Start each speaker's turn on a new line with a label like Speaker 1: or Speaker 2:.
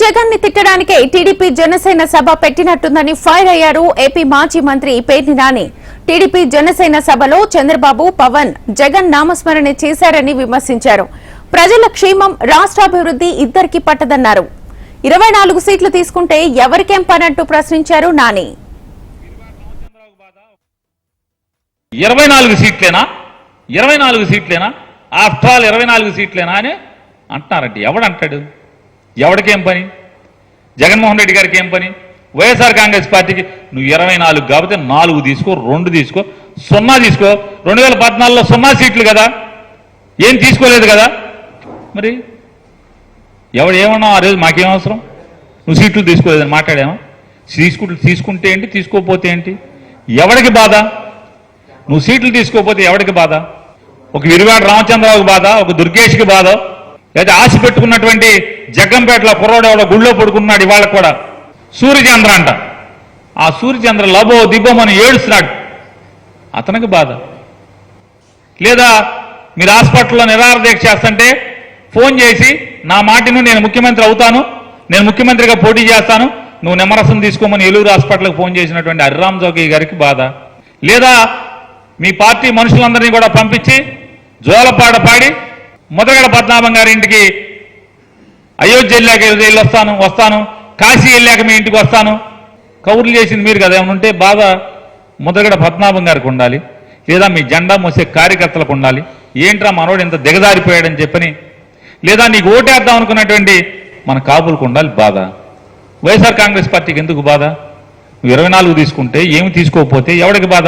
Speaker 1: జగన్ ని తిట్టడానికే టీడీపీ జనసేన సభ పెట్టినట్టుందని ఫైర్ అయ్యారు ఏపీ మాజీ మంత్రి పేర్ని నాని. టీడీపీ జనసేన సభలో చంద్రబాబు, పవన్ జగన్ నామస్మరణ చేశారని విమర్శించారు. ప్రజల క్షేమం, రాష్ట్రాభివృద్ధి ఇద్దరికి పట్టదన్నారు. 24 సీట్లు తీసుకుంటే ఎవరికేం పనంటూ ప్రశ్నించారు నాని.
Speaker 2: 24 సీట్లేనా? 24 సీట్లేనా? ఆఫ్టర్ ఆల్ 24 సీట్లేనా అని అంటున్నారంటే ఎవడంటాడు? ఎవడికేం పని? జగన్మోహన్ రెడ్డి గారికి ఏం పని? వైఎస్ఆర్ కాంగ్రెస్ పార్టీకి నువ్వు 24 కాబట్టి 4 తీసుకో, 2 తీసుకో, 0 తీసుకో. 2014లో 0 సీట్లు కదా, ఏం తీసుకోలేదు కదా. మరి ఎవడు ఏమన్నా ఆ రోజు మాకేం అవసరం? నువ్వు సీట్లు తీసుకోలేదని మాట్లాడామా? తీసుకుంటే ఏంటి, తీసుకోకపోతే ఏంటి? ఎవడికి బాధ? నువ్వు సీట్లు తీసుకోకపోతే ఎవడికి బాధ? ఒక విరివాడ రామచంద్రరావుకి బాధ, ఒక దుర్గేష్కి బాధ, లేదా ఆశ పెట్టుకున్నటువంటి జగ్గంపేటలో కుర్రోడు ఎవడో గుళ్ళో పడుకున్నాడు ఇవాళ కూడా, సూర్యచంద్ర అంట. ఆ సూర్యచంద్ర లబో దిబ్బమని ఏడుస్తున్నాడు, అతనికి బాధ. లేదా మీరు హాస్పిటల్లో నిరాహార దీక్ష చేస్తుంటే ఫోన్ చేసి నా మాటిను నేను ముఖ్యమంత్రి అవుతాను, నేను ముఖ్యమంత్రిగా పోటీ చేస్తాను, నువ్వు నిమ్మరసం తీసుకోమని ఏలూరు హాస్పిటల్కి ఫోన్ చేసినటువంటి హరిరామ్ జోగి గారికి బాధ. లేదా మీ పార్టీ మనుషులందరినీ కూడా పంపించి జోలపాట పాడి ముద్రగడ పద్మనాభం గారి ఇంటికి అయోధ్య వెళ్ళాక వస్తాను, కాశీ వెళ్ళాక మీ ఇంటికి వస్తాను కౌర్లు చేసింది మీరు కదా. ఏమనుంటే బాధ ముద్రగడ పద్మనాభం గారికి ఉండాలి, లేదా మీ జెండా మోసే కార్యకర్తలకు ఉండాలి. ఏంట్రా మనోడు ఇంత దిగజారిపోయాడని చెప్పని, లేదా నీకు ఓటేద్దాం అనుకున్నటువంటి మన కాపులకు ఉండాలి బాధ. వైఎస్ఆర్ కాంగ్రెస్ పార్టీకి ఎందుకు బాధ? నువ్వు 24 తీసుకుంటే ఏమి తీసుకోకపోతే ఎవడికి బాధ?